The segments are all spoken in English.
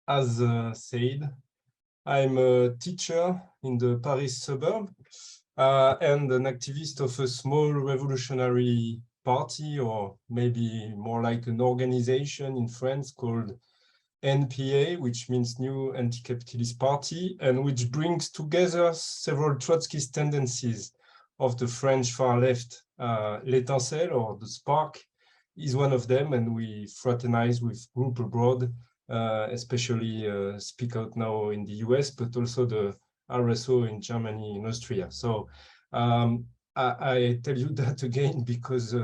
as said, I'm a teacher in the Paris suburb and an activist of a small revolutionary party, or maybe more like an organization in France called NPA, which means New Anti-Capitalist Party, and which brings together several Trotskyist tendencies of the French far left. L'Étincelle, or the Spark, is one of them, and we fraternize with group abroad, especially Speak Out Now in the US, but also the RSO in Germany and Austria. So I tell you that again because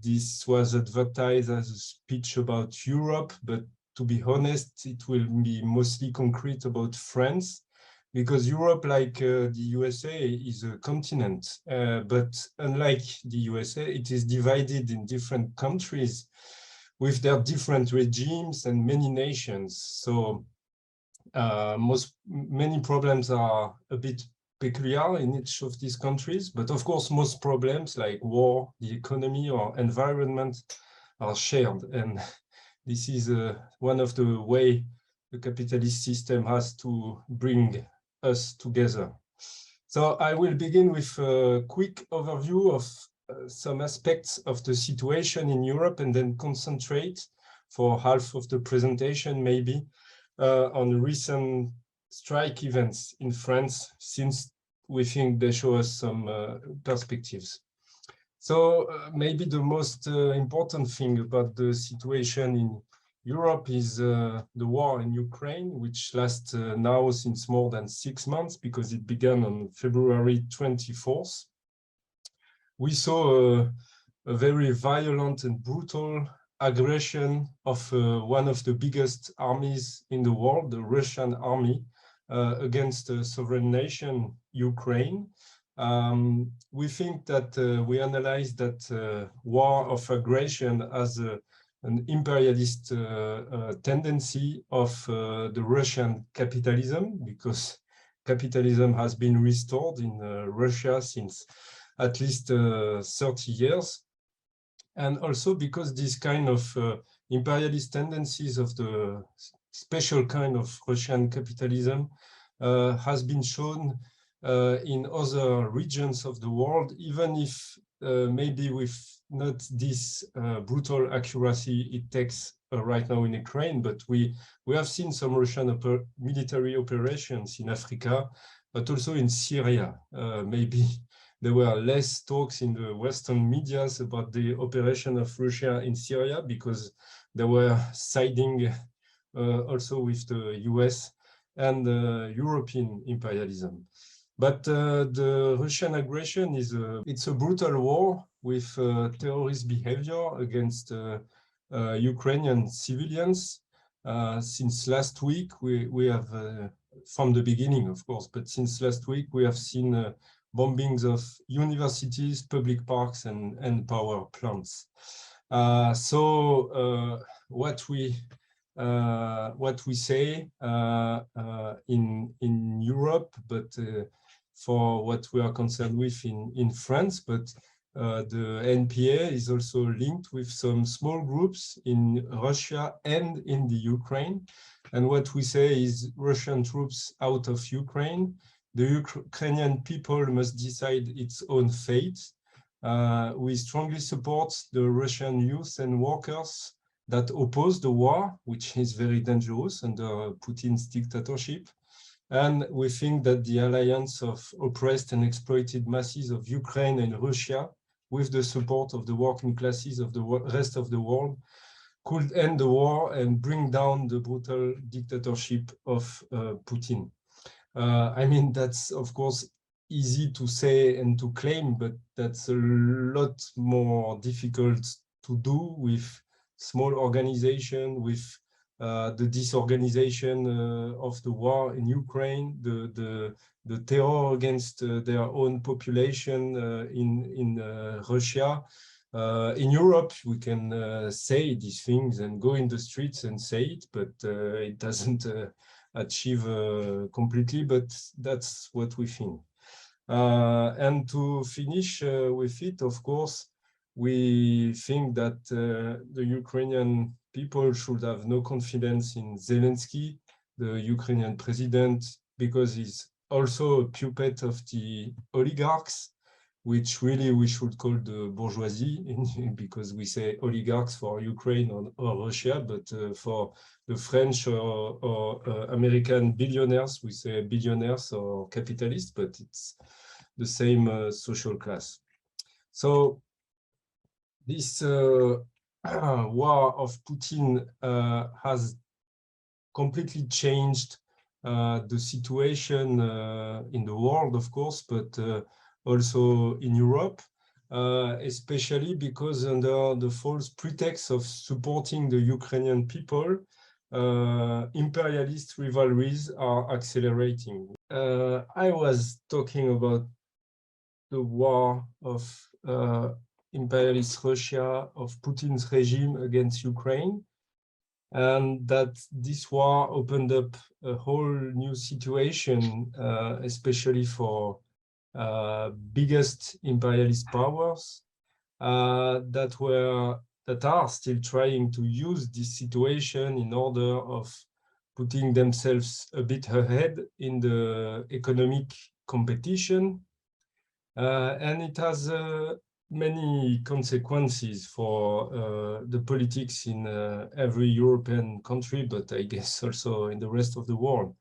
this was advertised as a speech about Europe, but to be honest, it will be mostly concrete about France, because Europe, like the USA, is a continent, but unlike the USA, it is divided in different countries with their different regimes and many nations. So many problems are a bit peculiar in each of these countries, but of course, most problems like war, the economy, or environment are shared. And this is one of the ways the capitalist system has to bring us together. So I will begin with a quick overview of some aspects of the situation in Europe, and then concentrate for half of the presentation maybe on recent strike events in France, since we think they show us some perspectives. So maybe the most important thing about the situation in Europe is the war in Ukraine, which lasts now since more than 6 months, because it began on February 24th. We saw a very violent and brutal aggression of one of the biggest armies in the world, the Russian army, against a sovereign nation, Ukraine. We think that we analyze that war of aggression as an imperialist tendency of the Russian capitalism, because capitalism has been restored in Russia since at least 30 years. And also because this kind of imperialist tendencies of the special kind of Russian capitalism has been shown in other regions of the world, even if maybe with not this brutal accuracy it takes right now in Ukraine, but we have seen some Russian military operations in Africa, but also in Syria. Maybe there were less talks in the Western medias about the operation of Russia in Syria, because they were siding also with the US and European imperialism. But the Russian aggression is it's a brutal war with terrorist behavior against Ukrainian civilians. Since last week, we have, from the beginning, of course, but since last week, we have seen bombings of universities, public parks, and power plants. So what we say in Europe, but for what we are concerned with in France, but the NPA is also linked with some small groups in Russia and in the Ukraine. And what we say is Russian troops out of Ukraine. The Ukrainian people must decide its own fate. We strongly support the Russian youth and workers that oppose the war, which is very dangerous under Putin's dictatorship. And we think that the alliance of oppressed and exploited masses of Ukraine and Russia, with the support of the working classes of the rest of the world, could end the war and bring down the brutal dictatorship of Putin. I mean, that's, of course, easy to say and to claim, but that's a lot more difficult to do with small organization, with the disorganization of the war in Ukraine, the terror against their own population in Russia. In Europe, we can say these things and go in the streets and say it, but it doesn't achieve completely, but that's what we think. And to finish with it, of course, we think that the Ukrainian people should have no confidence in Zelensky, the Ukrainian president, because he's also a puppet of the oligarchs, which really we should call the bourgeoisie, because we say oligarchs for Ukraine or Russia, but for the French or American billionaires, we say billionaires or capitalists, but it's the same social class. So this war of Putin has completely changed the situation in the world, of course, but also in Europe, especially because under the false pretext of supporting the Ukrainian people, imperialist rivalries are accelerating. I was talking about the war of imperialist Russia, of Putin's regime against Ukraine, and that this war opened up a whole new situation, especially for biggest imperialist powers that are still trying to use this situation in order of putting themselves a bit ahead in the economic competition. And it has many consequences for the politics in every European country, but I guess also in the rest of the world.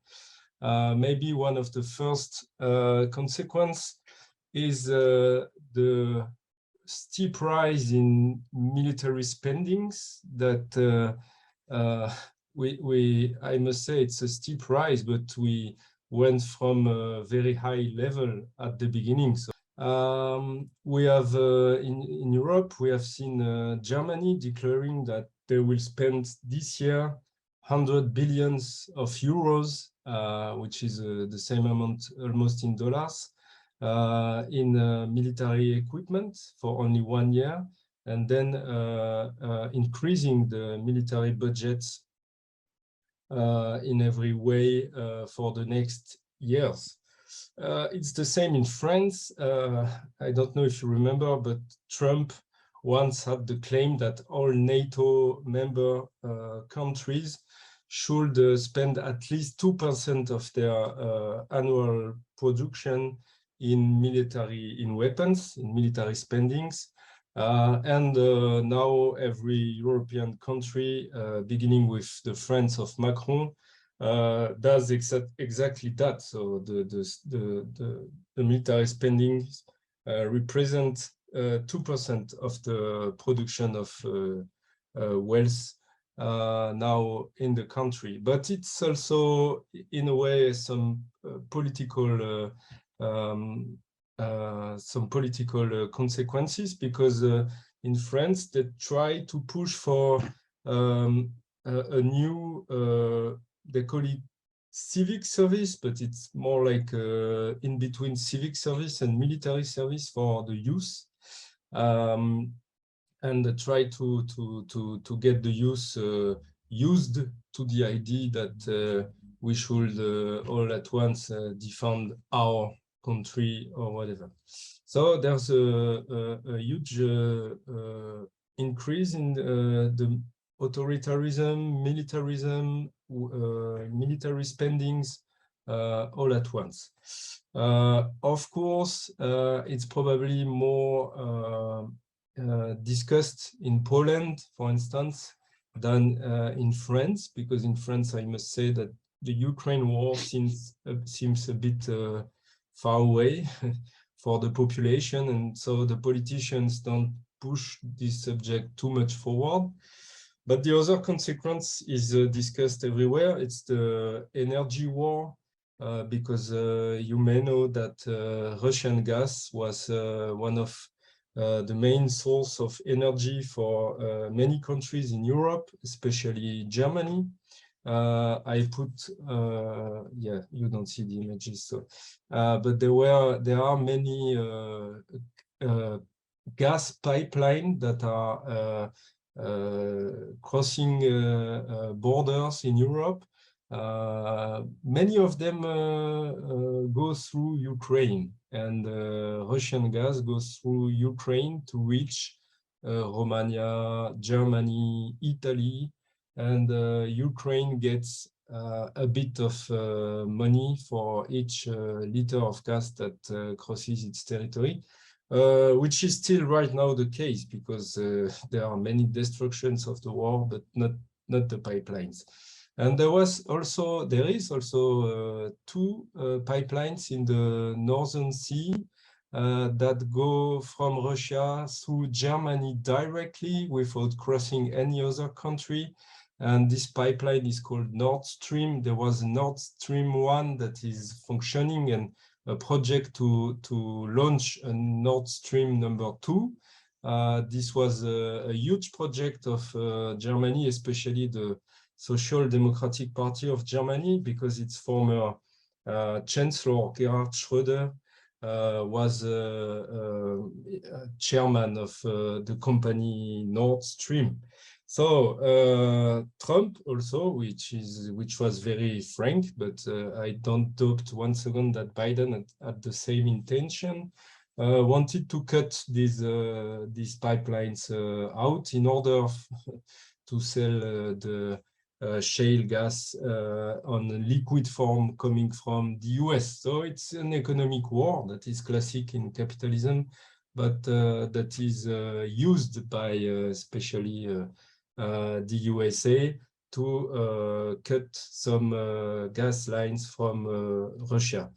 Maybe one of the first consequences is the steep rise in military spendings that I must say it's a steep rise, but we went from a very high level at the beginning. So we have in Europe, we have seen Germany declaring that they will spend this year 100 billions of euros, which is the same amount almost in dollars, in military equipment for only 1 year, and then increasing the military budgets in every way for the next years. It's the same in France. I don't know if you remember, but Trump once had the claim that all NATO member countries should spend at least 2% of their annual production in weapons, in military spendings. And now every European country, beginning with the France of Macron, does exactly that. So the military spending represent 2% of the production of wealth now in the country. But it's also, in a way, some political consequences, because in France they try to push for a new, they call it civic service, but it's more like in between civic service and military service for the youth, and try to get the youth used to the idea that we should all at once defend our country or whatever. So there's a huge increase in the authoritarianism, militarism, military spendings all at once. Of course, it's probably more discussed in Poland, for instance, than in France, because in France, I must say that the Ukraine war seems a bit far away for the population, and so the politicians don't push this subject too much forward. But the other consequence is discussed everywhere. It's the energy war, because you may know that Russian gas was one of the main source of energy for many countries in Europe, especially Germany. I put, yeah, you don't see the images, so, but there are many gas pipelines that are crossing borders in Europe. Many of them go through Ukraine, and Russian gas goes through Ukraine to reach Romania, Germany, Italy, and Ukraine gets a bit of money for each liter of gas that crosses its territory, which is still right now the case, because there are many destructions of the war, but not the pipelines. And there is also two pipelines in the Northern Sea that go from Russia through Germany directly without crossing any other country. And this pipeline is called Nord Stream. There was Nord Stream 1 that is functioning, and a project to launch a Nord Stream number 2. This was a huge project of Germany, especially the Social Democratic Party of Germany, because its former Chancellor Gerhard Schröder was chairman of the company Nord Stream. So Trump also, which was very frank, but I don't doubt one second that Biden had the same intention, wanted to cut these pipelines out in order to sell the shale gas on liquid form coming from the US. So it's an economic war that is classic in capitalism, but that is used by especially the USA to cut some gas lines from Russia.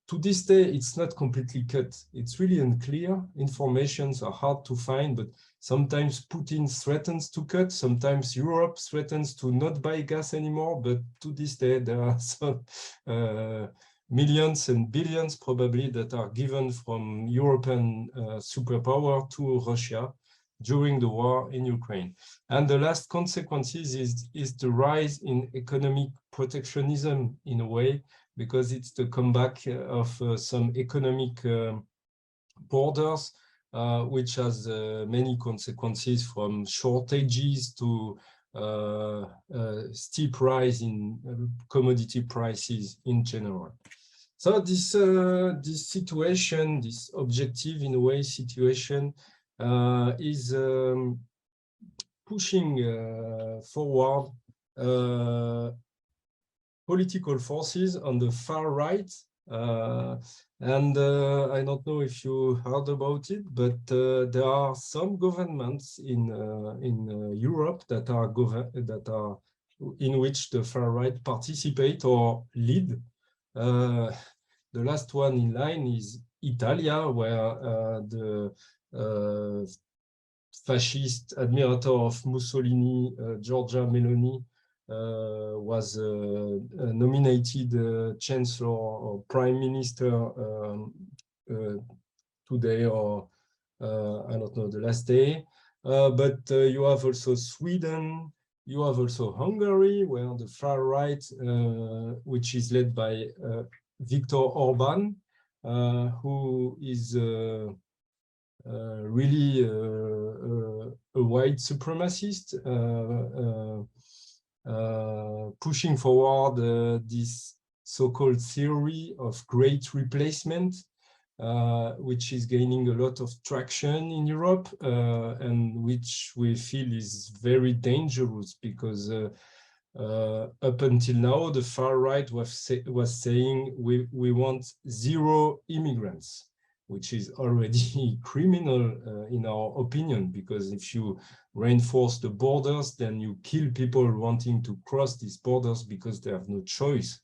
To this day, it's not completely cut. It's really unclear. Informations are hard to find, but sometimes Putin threatens to cut, sometimes Europe threatens to not buy gas anymore, but to this day, there are some millions and billions probably that are given from European superpower to Russia during the war in Ukraine. And the last consequences is the rise in economic protectionism in a way, because it's the comeback of some economic borders, which has many consequences, from shortages to steep rise in commodity prices in general. So this situation, this objective in a way situation, is pushing forward political forces on the far right, and I don't know if you heard about it, but there are some governments in Europe that are in which the far right participate or lead. The last one in line is Italia, where the fascist admirer of Mussolini, Giorgia Meloni, was nominated chancellor or prime minister today, or I don't know, the last day. But you have also Sweden, you have also Hungary, where the far right, which is led by Viktor Orban, who is really a white supremacist, pushing forward this so-called theory of great replacement, which is gaining a lot of traction in Europe, and which we feel is very dangerous, because up until now, the far right was saying we want zero immigrants, which is already criminal in our opinion, because if you reinforce the borders, then you kill people wanting to cross these borders because they have no choice.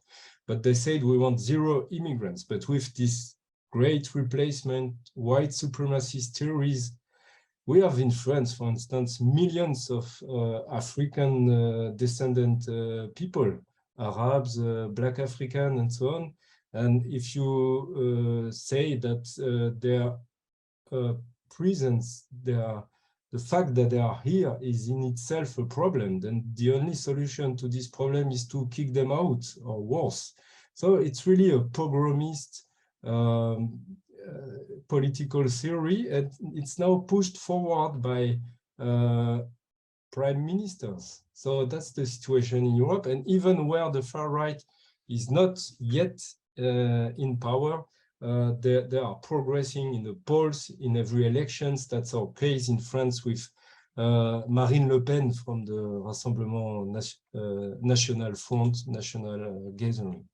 But they said we want zero immigrants. But with this great replacement, white supremacist theories, we have in France, for instance, millions of African descendant people, Arabs, Black African, and so on. And if you say that their presence, the fact that they are here is in itself a problem, then the only solution to this problem is to kick them out, or worse. So it's really a pogromist political theory, and it's now pushed forward by prime ministers. So that's the situation in Europe. And even where the far right is not yet in power, they are progressing in the polls in every elections. That's our case in France with Marine Le Pen from the Rassemblement National Front, National Gathering.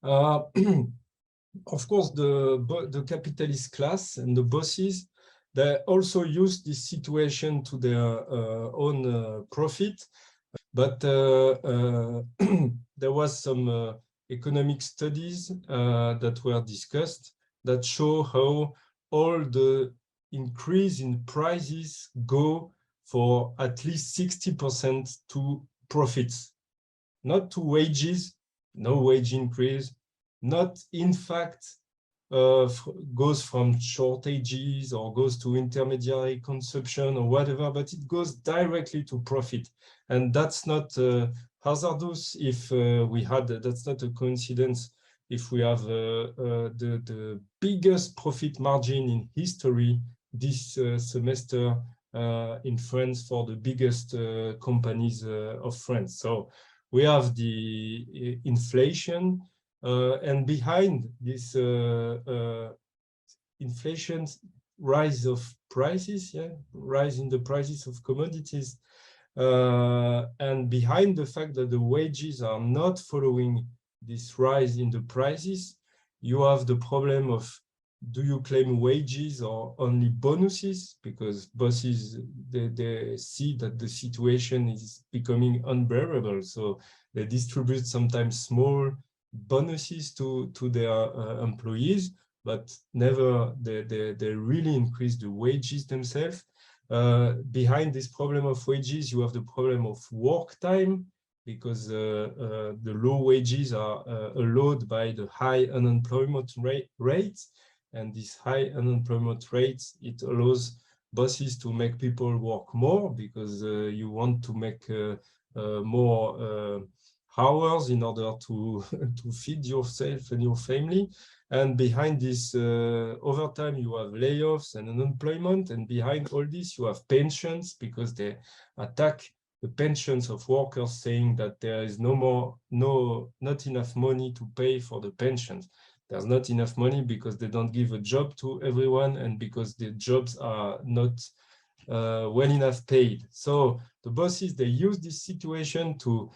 Of course, the capitalist class and the bosses, they also use this situation to their own profit. But there was some economic studies that were discussed that show how all the increase in prices go for at least 60% to profits, not to wages, no wage increase, not in fact goes from shortages or goes to intermediary consumption or whatever, but it goes directly to profit. And that's not hazardous if we had, that's not a coincidence if we have the biggest profit margin in history this semester in France for the biggest companies of France. So we have the inflation, and behind this inflation, rise of prices, rise in the prices of commodities, and behind the fact that the wages are not following this rise in the prices, you have the problem of, do you claim wages or only bonuses? Because bosses, they see that the situation is becoming unbearable. So they distribute sometimes small bonuses to their employees, but never they really increase the wages themselves. Behind this problem of wages, you have the problem of work time, because the low wages are allowed by the high unemployment rates. And this high unemployment rates, it allows bosses to make people work more, because you want to make more hours in order to feed yourself and your family. And behind this overtime, you have layoffs and unemployment. And behind all this, you have pensions, because they attack the pensions of workers, saying that there is not enough money to pay for the pensions. There's not enough money because they don't give a job to everyone, and because the jobs are not well enough paid. So the bosses, they use this situation to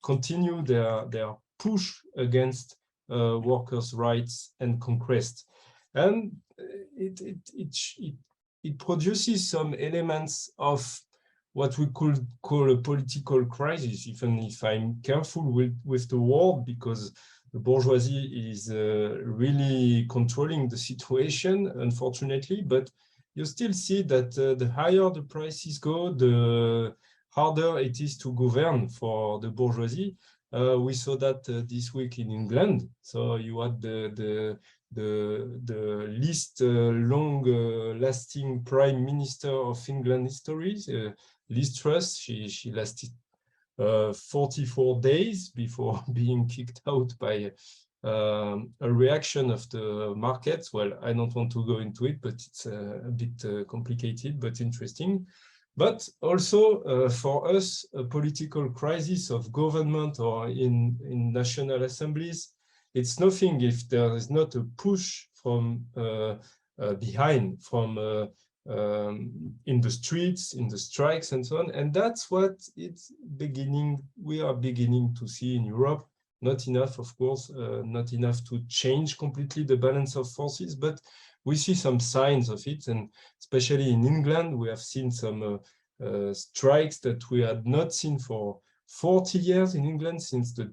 continue their push against workers' rights and conquest. And it produces some elements of what we could call a political crisis, even if I'm careful with the word, because the bourgeoisie is really controlling the situation, unfortunately. But you still see that the higher the prices go, the harder it is to govern for the bourgeoisie. We saw that this week in England. So you had the least long-lasting prime minister of England history, Liz Truss. She lasted 44 days before being kicked out by a reaction of the markets. Well, I don't want to go into it, but it's a bit complicated, but interesting. But also for us, a political crisis of government or in national assemblies, it's nothing if there is not a push from behind, from in the streets, in the strikes and so on. And that's what we are beginning to see in Europe. Not enough, of course, not enough to change completely the balance of forces, but we see some signs of it. And especially in England, we have seen some strikes that we had not seen for 40 years in England, since the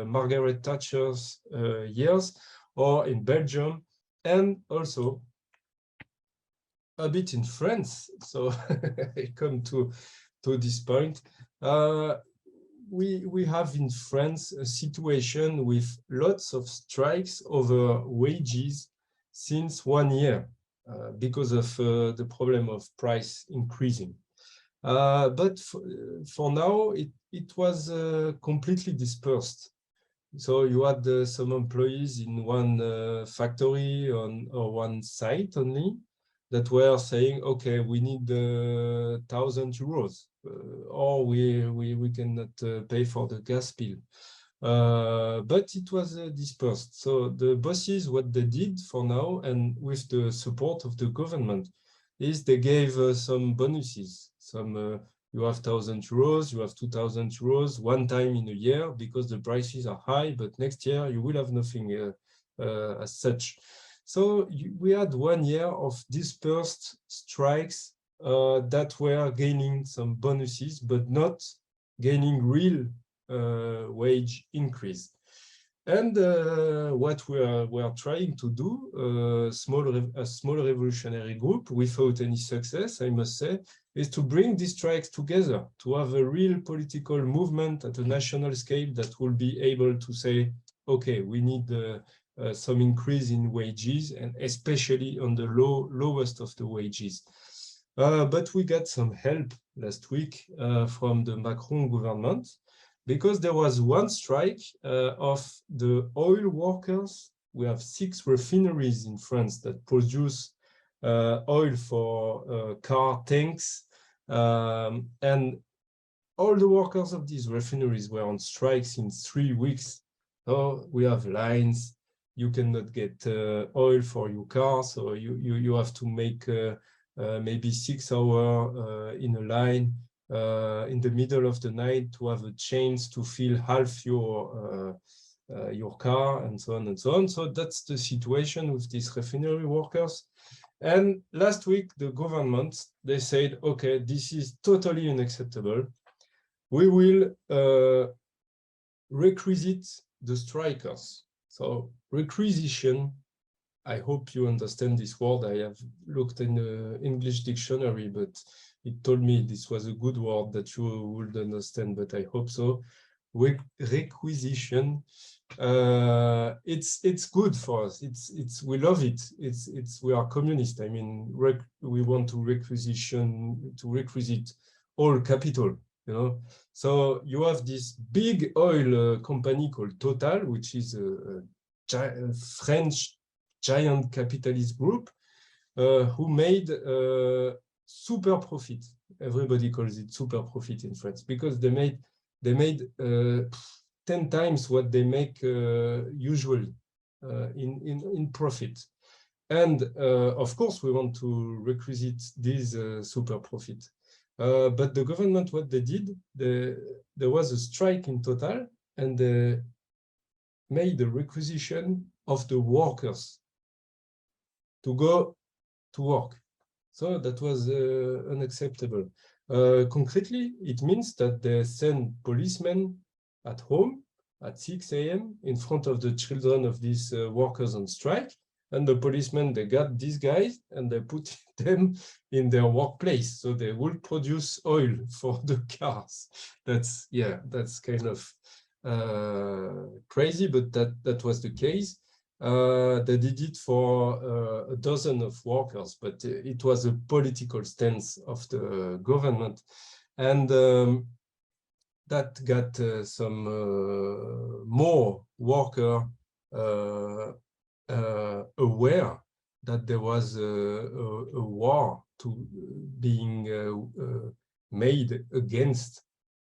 Margaret Thatcher's years, or in Belgium, and also a bit in France. So I come to this point. We have in France a situation with lots of strikes over wages since 1 year because of the problem of price increasing. But for now, it was completely dispersed. So you had some employees in one factory or one site only that were saying, okay, we need 1,000 euros, or we cannot pay for the gas bill. But it was dispersed. So the bosses, what they did for now, and with the support of the government, is they gave some bonuses. You have 1,000 euros, you have 2,000 euros one time in a year because the prices are high, but next year you will have nothing as such. So we had 1 year of dispersed strikes that were gaining some bonuses, but not gaining real wage increase. And what we are trying to do, a small revolutionary group, without any success, I must say, is to bring these strikes together, to have a real political movement at a national scale that will be able to say, okay, we need some increase in wages, and especially on the lowest of the wages. But we got some help last week from the Macron government, because there was one strike of the oil workers. We have 6 refineries in France that produce oil for car tanks. And all the workers of these refineries were on strikes in 3 weeks. So we have lines. You cannot get oil for your car, so you have to make maybe 6 hours in a line in the middle of the night to have a chance to fill half your car, and so on and so on. So that's the situation with these refinery workers. And last week, the government, they said, okay, this is totally unacceptable. We will requisite the strikers. So requisition, I hope you understand this word. I have looked in the English dictionary, but it told me this was a good word that you would understand, but I hope so. Requisition, it's good for us. We love it. We are communist. I mean, we want to requisite all capital, you know. So you have this big oil company called Total, which is a French giant capitalist group who made super profit. Everybody calls it super profit in France because they made 10 times what they make usually in profit. And of course, we want to requisite this super profit. But the government, what they did, there was a strike in Total, and they made the requisition of the workers to go to work. So that was unacceptable. Concretely, it means that they send policemen at home at 6 a.m. in front of the children of these workers on strike. And the policemen, they got these guys and they put them in their workplace. So they will produce oil for the cars. That's kind of crazy, but that was the case. They did it for a dozen of workers, but it was a political stance of the government. And that got some more workers aware that there was a war being made against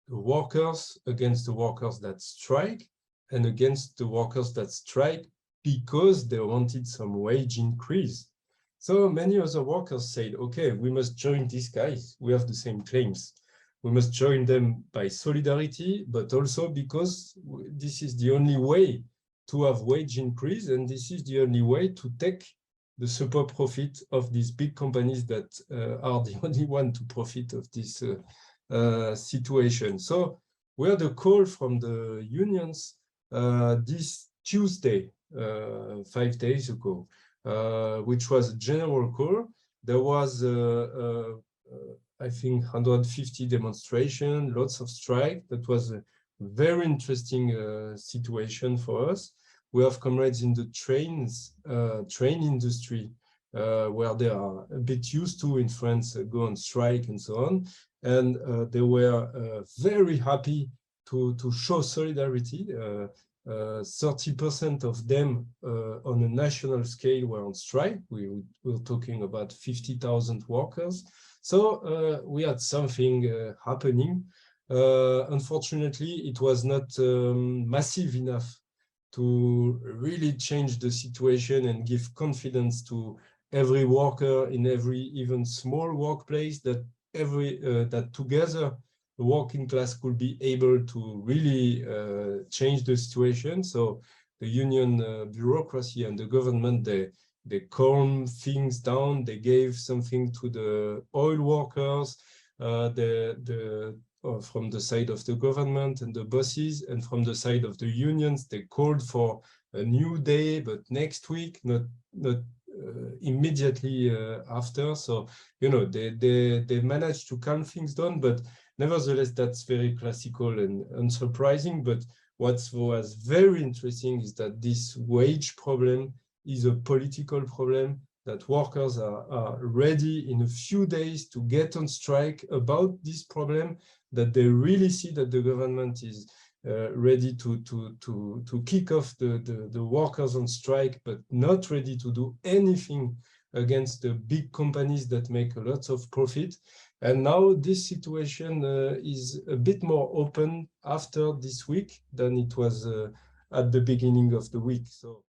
the workers that strike, and against the workers that strike because they wanted some wage increase. So many other workers said, okay, we must join these guys. We have the same claims. We must join them by solidarity, but also because this is the only way to have wage increase, and this is the only way to take the super profit of these big companies that are the only one to profit of this situation. So we had a call from the unions this Tuesday, 5 days ago, which was a general call. There was, I think, 150 demonstrations, lots of strike. That was a very interesting situation for us. We have comrades in the train industry, where they are a bit used to in France go on strike and so on. And they were very happy to show solidarity. 30% of them on a national scale were on strike. We were talking about 50,000 workers. So we had something happening. Unfortunately, it was not massive enough to really change the situation and give confidence to every worker in every even small workplace, that that together the working class could be able to really change the situation. So the union bureaucracy and the government, they calm things down. They gave something to the oil workers, from the side of the government and the bosses, and from the side of the unions, they called for a new day, but next week, not immediately after. So, they managed to calm things down, but nevertheless, that's very classical and unsurprising. But what was very interesting is that this wage problem is a political problem, that workers are ready in a few days to get on strike about this problem, that they really see that the government is ready to kick off the workers on strike, but not ready to do anything against the big companies that make a lot of profit. And now this situation is a bit more open after this week than it was at the beginning of the week. So